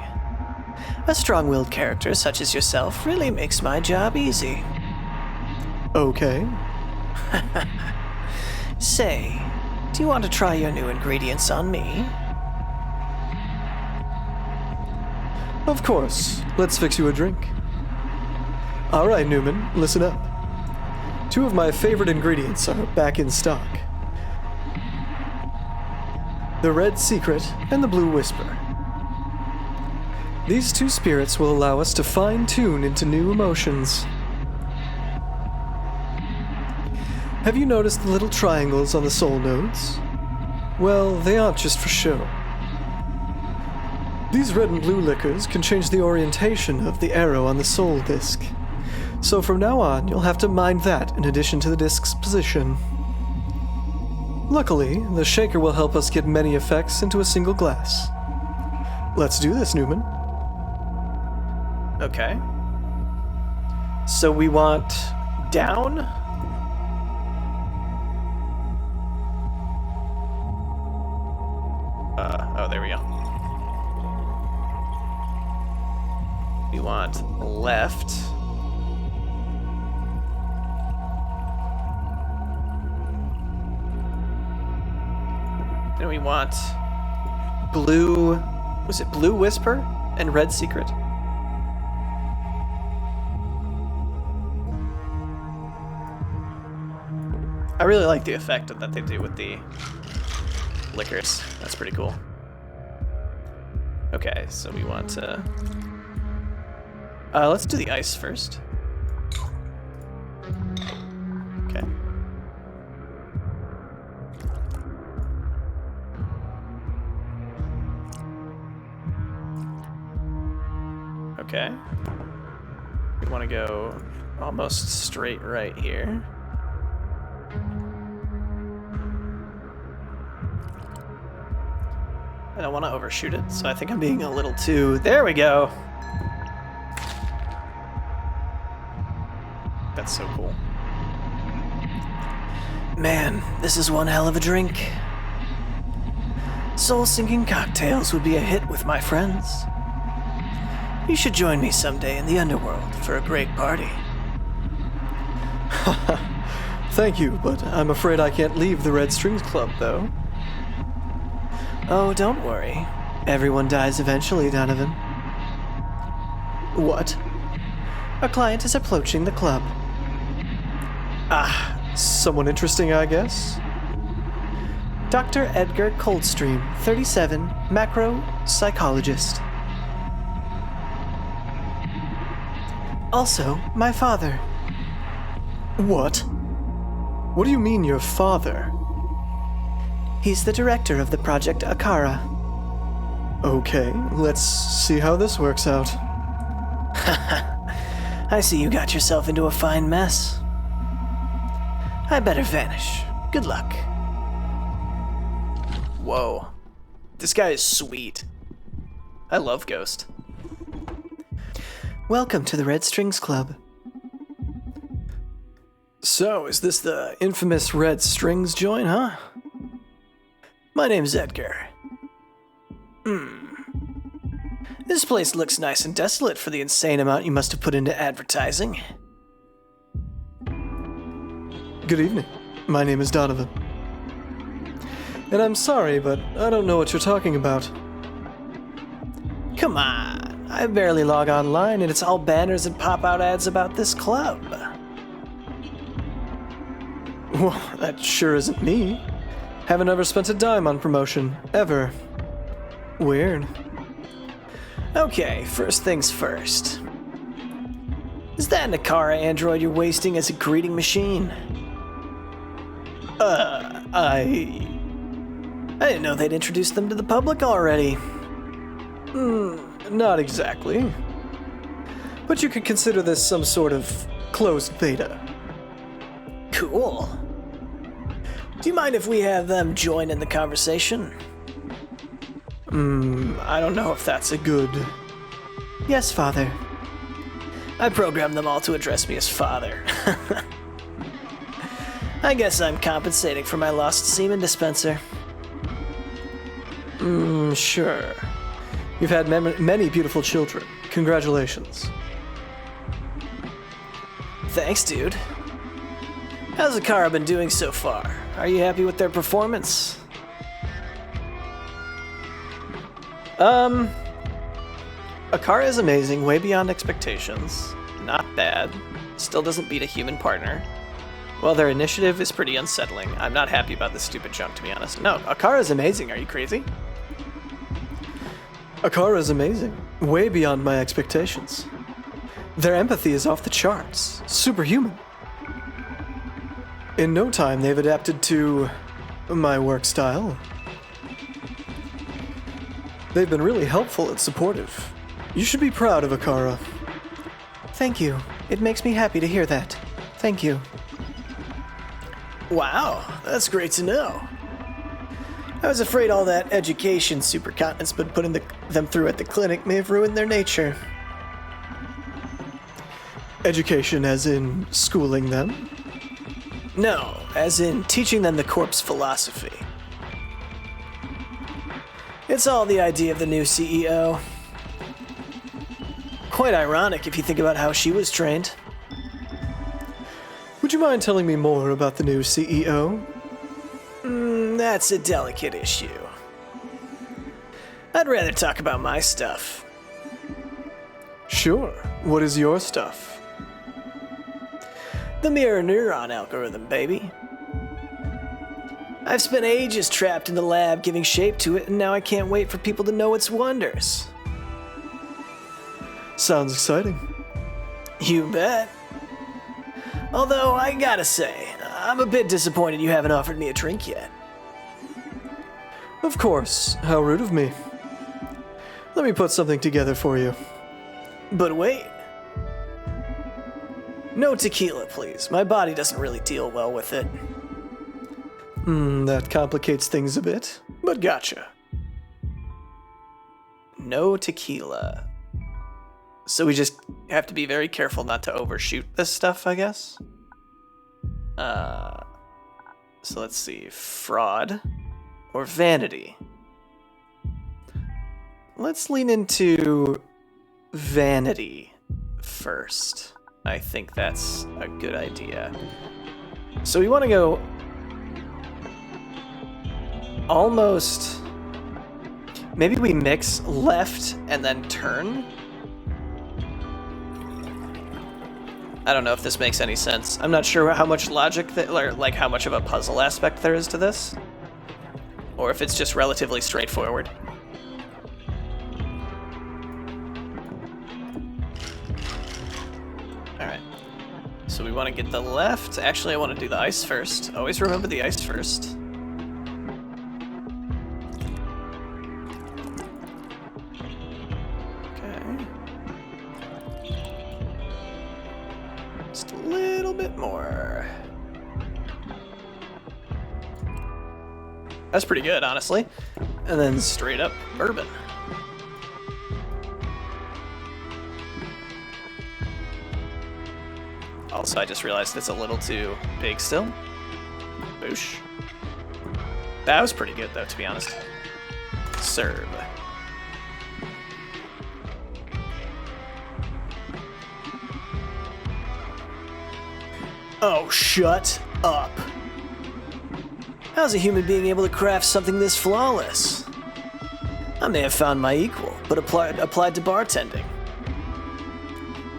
A strong-willed character such as yourself really makes my job easy. Okay. Say, do you want to try your new ingredients on me? Of course. Let's fix you a drink. All right, Newman, listen up. 2 of my favorite ingredients are back in stock. The Red Secret and the Blue Whisper. These 2 spirits will allow us to fine-tune into new emotions. Have you noticed the little triangles on the soul nodes? Well, they aren't just for show. These red and blue liquors can change the orientation of the arrow on the soul disc. So from now on, you'll have to mind that in addition to the disc's position. Luckily, the shaker will help us get many effects into a single glass. Let's do this, Newman. Okay. So we want down? Oh, there we go. We want left. And we want blue, was it Blue Whisper and Red Secret? I really like the effect that they do with the liquors. That's pretty cool. Okay, so we want to... let's do the ice first. Okay. Okay. We want to go almost straight right here. I don't want to overshoot it, so I think I'm being a little too... There we go! That's so cool. Man, this is one hell of a drink. Soul-sinking cocktails would be a hit with my friends. You should join me someday in the underworld for a great party. Thank you, but I'm afraid I can't leave the Red Strings Club, though. Oh, don't worry. Everyone dies eventually, Donovan. What? A client is approaching the club. Ah, someone interesting, I guess? Dr. Edgar Coldstream, 37, macro psychologist. Also, my father. What? What do you mean, your father? He's the director of the Project Akara. Okay, let's see how this works out. I see you got yourself into a fine mess. I better vanish. Good luck. Whoa. This guy is sweet. I love Ghost. Welcome to the Red Strings Club. So, is this the infamous Red Strings joint, huh? My name's Edgar. This place looks nice and desolate for the insane amount you must have put into advertising. Good evening. My name is Donovan. And I'm sorry, but I don't know what you're talking about. Come on. I barely log online and it's all banners and pop-out ads about this club. Well, that sure isn't me. Haven't ever spent a dime on promotion, ever. Weird. Okay, first things first. Is that an Akara android you're wasting as a greeting machine? I didn't know they'd introduced them to the public already. Not exactly. But you could consider this some sort of closed beta. Cool. Do you mind if we have them join in the conversation? I don't know if that's a good... Yes, Father. I programmed them all to address me as Father. I guess I'm compensating for my lost semen dispenser. Sure. You've had many beautiful children. Congratulations. Thanks, dude. How's Akara been doing so far? Are you happy with their performance? Akara is amazing, way beyond expectations. Not bad. Still doesn't beat a human partner. Well, their initiative is pretty unsettling. I'm not happy about this stupid junk, to be honest. No, Akara is amazing. Are you crazy? Akara is amazing. Way beyond my expectations. Their empathy is off the charts. Superhuman. In no time, they've adapted to my work style. They've been really helpful and supportive. You should be proud of Akara. Thank you. It makes me happy to hear that. Thank you. Wow, that's great to know. I was afraid all that education supercontinent's been putting them through at the clinic may have ruined their nature. Education as in schooling them? No, as in teaching them the corpse philosophy. It's all the idea of the new CEO. Quite ironic if you think about how she was trained. Would you mind telling me more about the new CEO? That's a delicate issue. I'd rather talk about my stuff. Sure. What is your stuff? The mirror neuron algorithm, baby. I've spent ages trapped in the lab giving shape to it, and now I can't wait for people to know its wonders. Sounds exciting. You bet. Although, I gotta say, I'm a bit disappointed you haven't offered me a drink yet. Of course. How rude of me. Let me put something together for you. But wait. No tequila, please. My body doesn't really deal well with it. That complicates things a bit, but gotcha. No tequila. So we just have to be very careful not to overshoot this stuff, I guess. So let's see. Fraud or vanity? Let's lean into vanity first. I think that's a good idea. So we want to go almost... Maybe we mix left and then turn? I don't know if this makes any sense. I'm not sure how much logic, like how much of a puzzle aspect there is to this. Or if it's just relatively straightforward. Alright. So we want to get the left. Actually, I want to do the ice first. Always remember the ice first. Okay. Just a little bit more. That's pretty good, honestly. And then straight up bourbon. Also, I just realized it's a little too big still. Boosh. That was pretty good, though, to be honest. Serve. Oh, shut up. How's a human being able to craft something this flawless? I may have found my equal, but applied to bartending.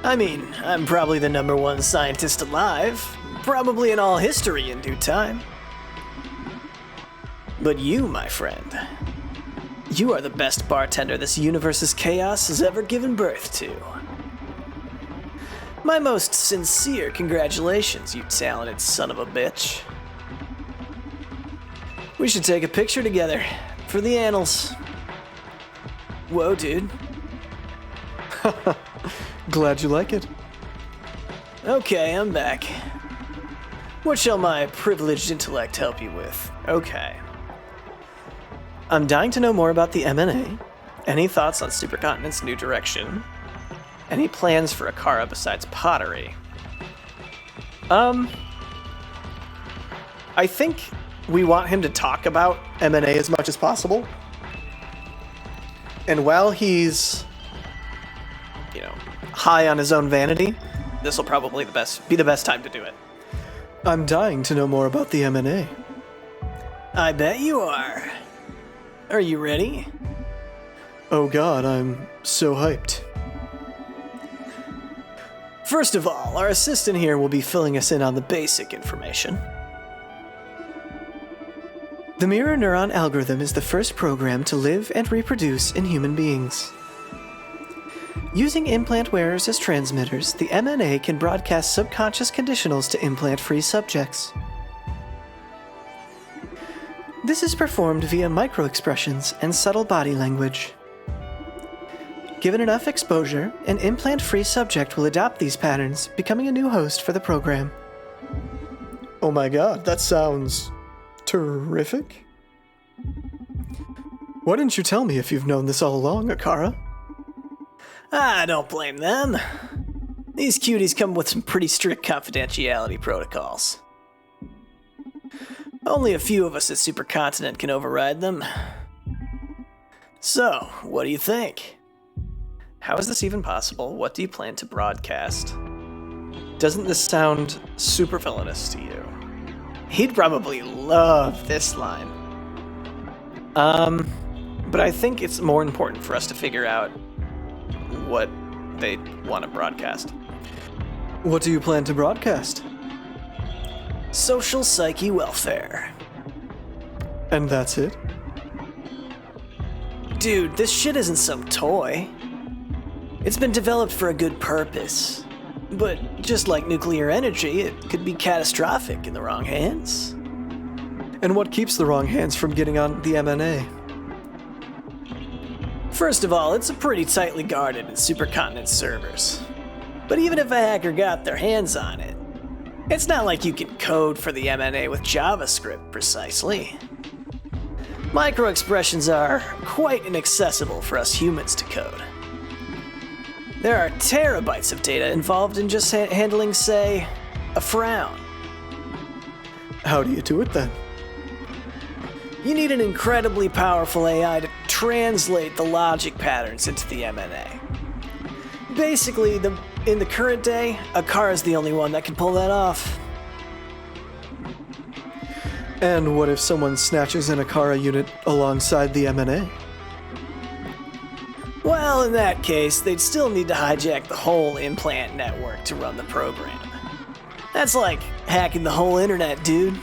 I mean, I'm probably the #1 scientist alive, probably in all history in due time. But you, my friend, you are the best bartender this universe's chaos has ever given birth to. My most sincere congratulations, you talented son of a bitch. We should take a picture together for the annals. Whoa, dude. Glad you like it. Okay, I'm back. What shall my privileged intellect help you with? Okay. I'm dying to know more about the MNA. Any thoughts on Supercontinent's new direction? Any plans for Akara besides pottery? I think we want him to talk about M&A as much as possible. And while he's, high on his own vanity, this will probably be the best time to do it. I'm dying to know more about the M&A. I bet you are. Are you ready? Oh god, I'm so hyped. First of all, our assistant here will be filling us in on the basic information. The mirror neuron algorithm is the first program to live and reproduce in human beings. Using implant wearers as transmitters, the MNA can broadcast subconscious conditionals to implant-free subjects. This is performed via micro-expressions and subtle body language. Given enough exposure, an implant-free subject will adopt these patterns, becoming a new host for the program. Oh my god, that sounds terrific. Why didn't you tell me if you've known this all along, Akara? I don't blame them. These cuties come with some pretty strict confidentiality protocols. Only a few of us at Supercontinent can override them. So, what do you think? How is this even possible? What do you plan to broadcast? Doesn't this sound super villainous to you? He'd probably love this line. But I think it's more important for us to figure out what they want to broadcast. What do you plan to broadcast? Social psyche welfare. And that's it? Dude, this shit isn't some toy. It's been developed for a good purpose. But just like nuclear energy, it could be catastrophic in the wrong hands. And what keeps the wrong hands from getting on the MNA? First of all, it's pretty tightly guarded in Supercontinent servers. But even if a hacker got their hands on it, it's not like you can code for the MNA with JavaScript precisely. Microexpressions are quite inaccessible for us humans to code. There are terabytes of data involved in just handling, say, a frown. How do you do it then? You need an incredibly powerful AI to translate the logic patterns into the MNA. Basically, in the current day, Akara is the only one that can pull that off. And what if someone snatches an Akara unit alongside the MNA? Well, in that case, they'd still need to hijack the whole implant network to run the program. That's like hacking the whole internet, dude.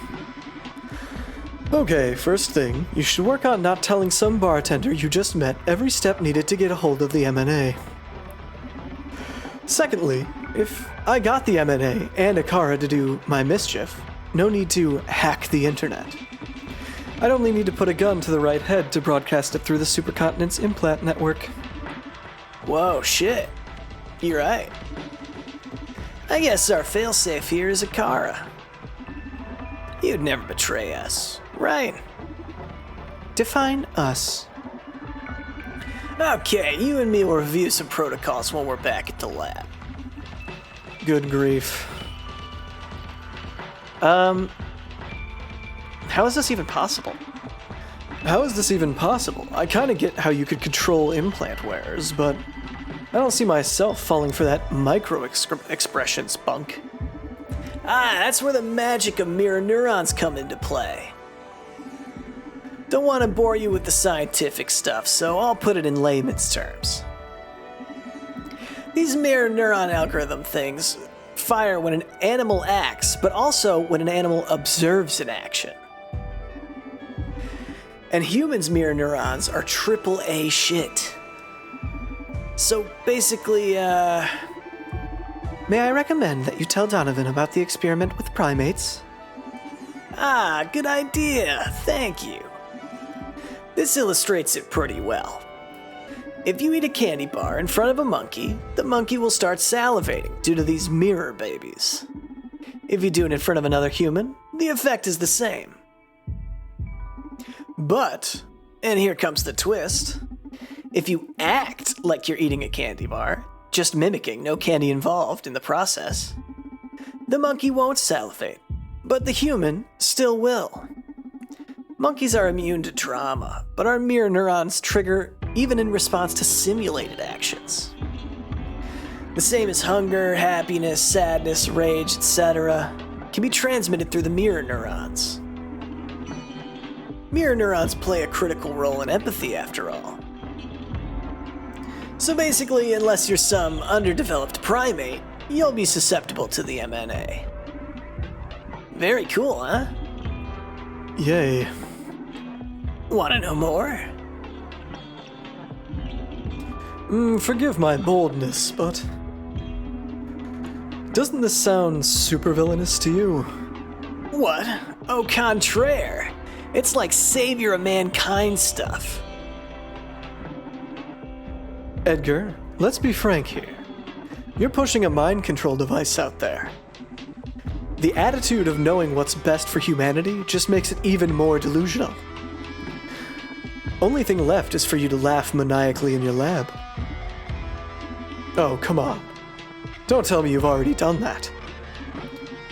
Okay, first thing, you should work on not telling some bartender you just met every step needed to get a hold of the MNA. Secondly, if I got the MNA and Akara to do my mischief, no need to hack the internet. I'd only need to put a gun to the right head to broadcast it through the Supercontinent's implant network. Whoa, shit. You're right. I guess our failsafe here is Akara. You'd never betray us, right? Define us. Okay, you and me will review some protocols when we're back at the lab. Good grief. How is this even possible? How is this even possible? I kinda get how you could control implant wearers, but I don't see myself falling for that micro-expression spunk. That's where the magic of mirror neurons come into play. Don't want to bore you with the scientific stuff, so I'll put it in layman's terms. These mirror neuron algorithm things fire when an animal acts, but also when an animal observes an action. And humans' mirror neurons are AAA shit. So basically, May I recommend that you tell Donovan about the experiment with primates? good idea, thank you. This illustrates it pretty well. If you eat a candy bar in front of a monkey, the monkey will start salivating due to these mirror babies. If you do it in front of another human, the effect is the same. But, and here comes the twist, if you act like you're eating a candy bar, just mimicking, no candy involved in the process, the monkey won't salivate, but the human still will. Monkeys are immune to trauma, but our mirror neurons trigger even in response to simulated actions. The same as hunger, happiness, sadness, rage, etc., can be transmitted through the mirror neurons. Mirror neurons play a critical role in empathy, after all. So basically, unless you're some underdeveloped primate, you'll be susceptible to the MNA. Very cool, huh? Yay. Want to know more? Forgive my boldness, but doesn't this sound super villainous to you? What? Au contraire. It's like savior of mankind stuff. Edgar, let's be frank here. You're pushing a mind control device out there. The attitude of knowing what's best for humanity just makes it even more delusional. Only thing left is for you to laugh maniacally in your lab. Oh, come on. Don't tell me you've already done that.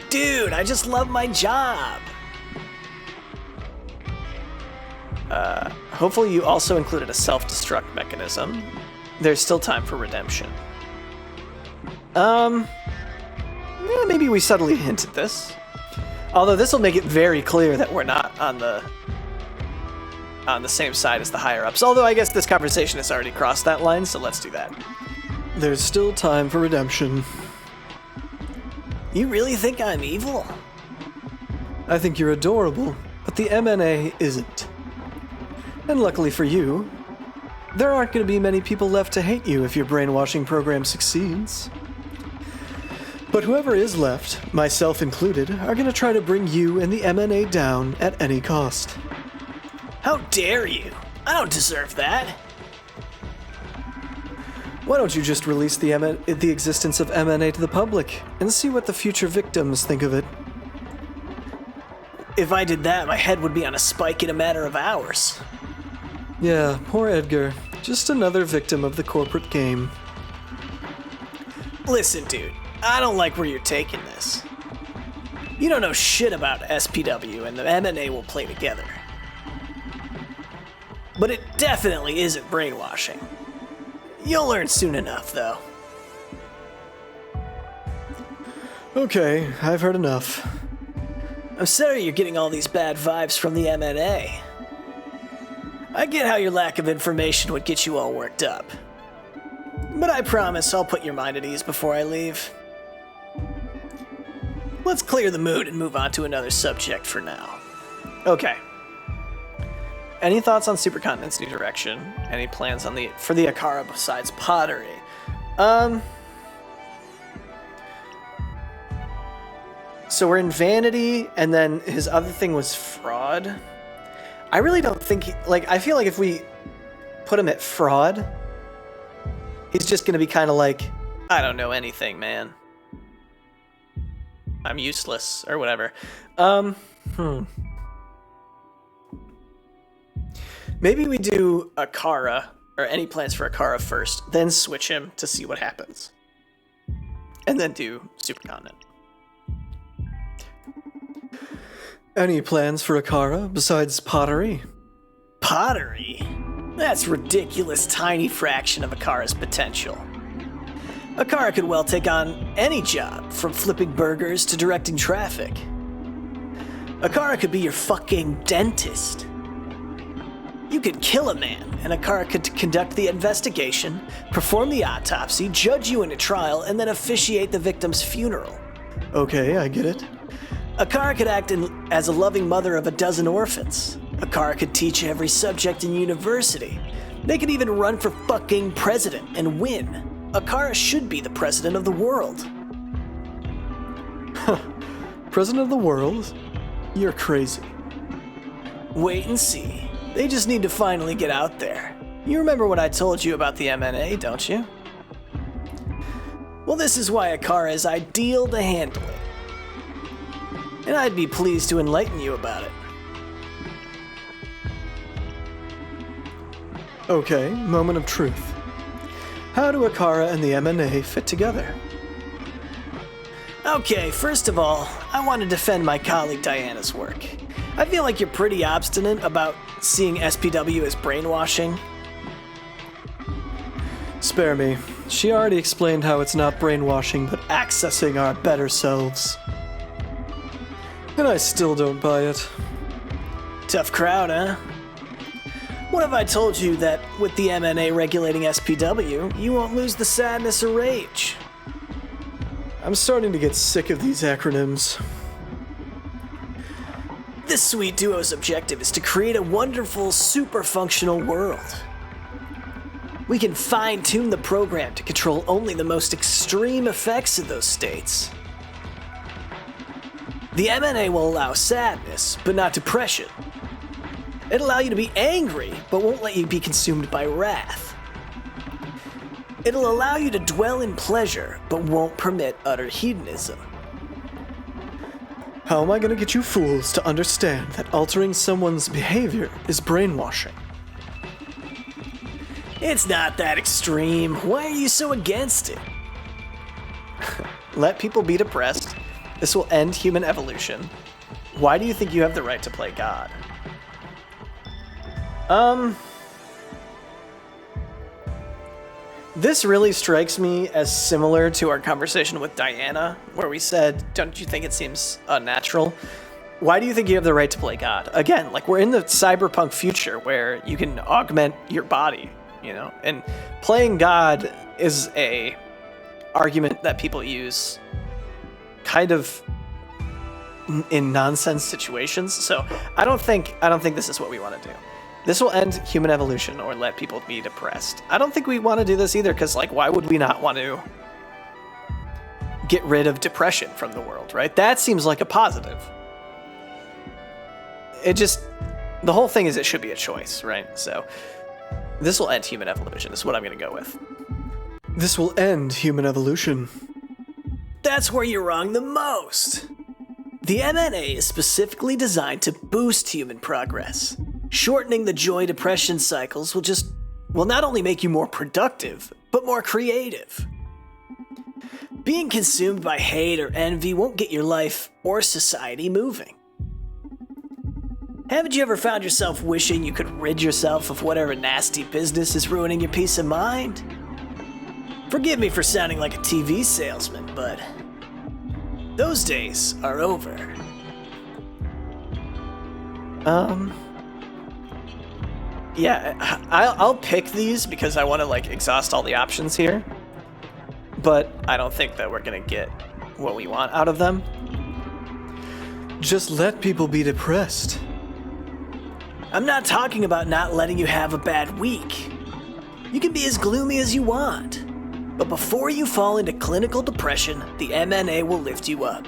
Dude, I just love my job. Hopefully you also included a self-destruct mechanism. There's still time for redemption. Maybe we subtly hint at this. Although this will make it very clear that we're not on the same side as the higher-ups. Although I guess this conversation has already crossed that line, so let's do that. There's still time for redemption. You really think I'm evil? I think you're adorable, but the MNA isn't. And luckily for you, there aren't going to be many people left to hate you if your brainwashing program succeeds. But whoever is left, myself included, are going to try to bring you and the MNA down at any cost. How dare you? I don't deserve that. Why don't you just release the existence of MNA to the public and see what the future victims think of it? If I did that, my head would be on a spike in a matter of hours. Yeah, poor Edgar. Just another victim of the corporate game. Listen, dude, I don't like where you're taking this. You don't know shit about SPW, and the MNA will play together. But it definitely isn't brainwashing. You'll learn soon enough, though. Okay, I've heard enough. I'm sorry you're getting all these bad vibes from the MNA. I get how your lack of information would get you all worked up. But I promise I'll put your mind at ease before I leave. Let's clear the mood and move on to another subject for now. Okay. Any thoughts on Supercontinent's new direction? Any plans on for the Akara besides pottery? So we're in Vanity, and then his other thing was fraud. I really don't think I feel like if we put him at fraud, he's just gonna be kind of like, I don't know anything, man. I'm useless, or whatever. Maybe we do Akara, or any plans for Akara first, then switch him to see what happens. And then do Supercontinent. Any plans for Akara besides pottery? Pottery? That's a ridiculous tiny fraction of Akara's potential. Akara could well take on any job, from flipping burgers to directing traffic. Akara could be your fucking dentist. You could kill a man, and Akara could conduct the investigation, perform the autopsy, judge you in a trial, and then officiate the victim's funeral. Okay, I get it. Akara could act as a loving mother of a dozen orphans. Akara could teach every subject in university. They could even run for fucking president and win. Akara should be the president of the world. President of the world? You're crazy. Wait and see. They just need to finally get out there. You remember what I told you about the MNA, don't you? Well, this is why Akara is ideal to handle it. And I'd be pleased to enlighten you about it. Okay, moment of truth. How do Akara and the MNA fit together? Okay, first of all, I want to defend my colleague Diana's work. I feel like you're pretty obstinate about seeing SPW as brainwashing. Spare me. She already explained how it's not brainwashing, but accessing our better selves. And I still don't buy it. Tough crowd, huh? What if I told you that with the MNA regulating SPW, you won't lose the sadness or rage? I'm starting to get sick of these acronyms. This sweet duo's objective is to create a wonderful, super-functional world. We can fine-tune the program to control only the most extreme effects of those states. The MNA will allow sadness, but not depression. It'll allow you to be angry, but won't let you be consumed by wrath. It'll allow you to dwell in pleasure, but won't permit utter hedonism. How am I going to get you fools to understand that altering someone's behavior is brainwashing? It's not that extreme. Why are you so against it? Let people be depressed. This will end human evolution. Why do you think you have the right to play God? This really strikes me as similar to our conversation with Diana, where we said, don't you think it seems unnatural? Why do you think you have the right to play God? Again, like, we're in the cyberpunk future where you can augment your body, you know? And playing God is a argument that people use kind of in nonsense situations. So I don't think this is what we want to do. This will end human evolution or let people be depressed. I don't think we want to do this either, because, like, why would we not want to get rid of depression from the world, right? That seems like a positive. The whole thing is it should be a choice, right? So this will end human evolution. This is what I'm going to go with. This will end human evolution. That's where you're wrong the most. The MNA is specifically designed to boost human progress. Shortening the joy-depression cycles will not only make you more productive, but more creative. Being consumed by hate or envy won't get your life or society moving. Haven't you ever found yourself wishing you could rid yourself of whatever nasty business is ruining your peace of mind? Forgive me for sounding like a TV salesman, but those days are over. Yeah, I'll pick these because I want to, like, exhaust all the options here. But I don't think that we're going to get what we want out of them. Just let people be depressed. I'm not talking about not letting you have a bad week. You can be as gloomy as you want. But before you fall into clinical depression, the MNA will lift you up.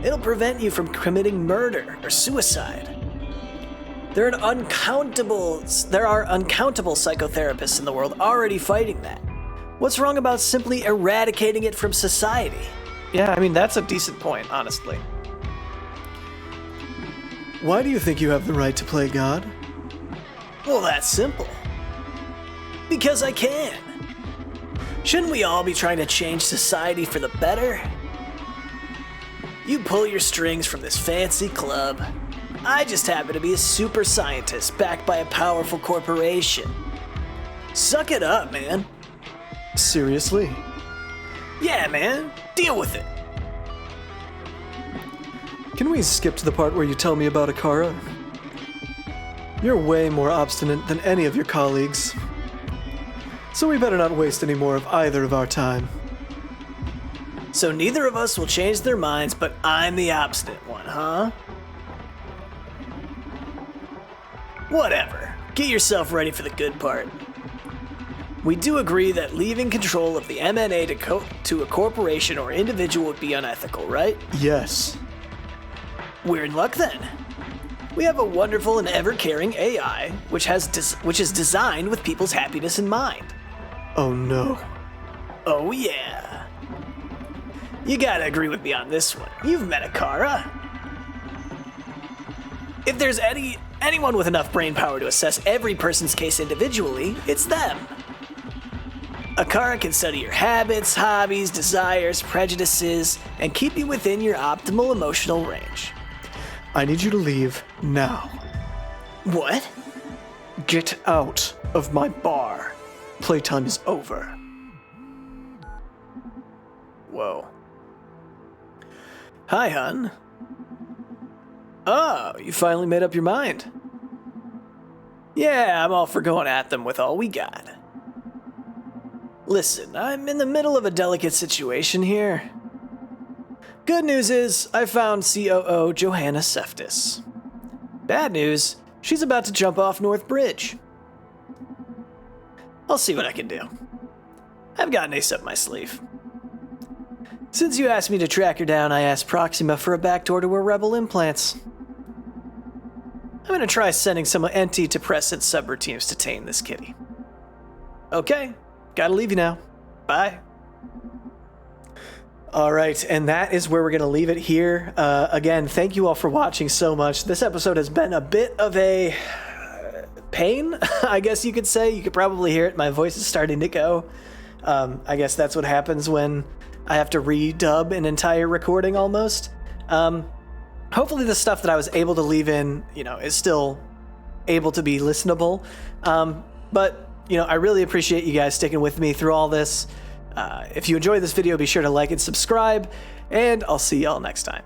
It'll prevent you from committing murder or suicide. There are uncountable psychotherapists in the world already fighting that. What's wrong about simply eradicating it from society? Yeah, I mean, that's a decent point, honestly. Why do you think you have the right to play God? Well, that's simple. Because I can. Shouldn't we all be trying to change society for the better? You pull your strings from this fancy club. I just happen to be a super scientist backed by a powerful corporation. Suck it up, man. Seriously? Yeah, man. Deal with it. Can we skip to the part where you tell me about Akara? You're way more obstinate than any of your colleagues. So we better not waste any more of either of our time. So neither of us will change their minds, but I'm the obstinate one, huh? Whatever. Get yourself ready for the good part. We do agree that leaving control of the MNA to a corporation or individual would be unethical, right? Yes. We're in luck then. We have a wonderful and ever-caring AI, which is designed with people's happiness in mind. Oh no. Oh yeah. You gotta agree with me on this one. You've met Akara. If there's anyone with enough brain power to assess every person's case individually, it's them. Akara can study your habits, hobbies, desires, prejudices, and keep you within your optimal emotional range. I need you to leave now. What? Get out of my bar. Playtime is over. Whoa. Hi, hun. Oh, you finally made up your mind. Yeah, I'm all for going at them with all we got. Listen, I'm in the middle of a delicate situation here. Good news is, I found COO Johanna Seftis. Bad news, she's about to jump off North Bridge. I'll see what I can do. I've got an ace up my sleeve. Since you asked me to track her down, I asked Proxima for a backdoor to her rebel implants. I'm gonna try sending some antidepressant subroutines to tame this kitty. Okay, gotta leave you now. Bye. All right, and that is where we're going to leave it here. Again, thank you all for watching so much. This episode has been a bit of a pain, I guess you could say. You could probably hear it. My voice is starting to go. I guess that's what happens when I have to redub an entire recording almost. Hopefully the stuff that I was able to leave in, is still able to be listenable. But, I really appreciate you guys sticking with me through all this. If you enjoyed this video, be sure to like and subscribe, and I'll see y'all next time.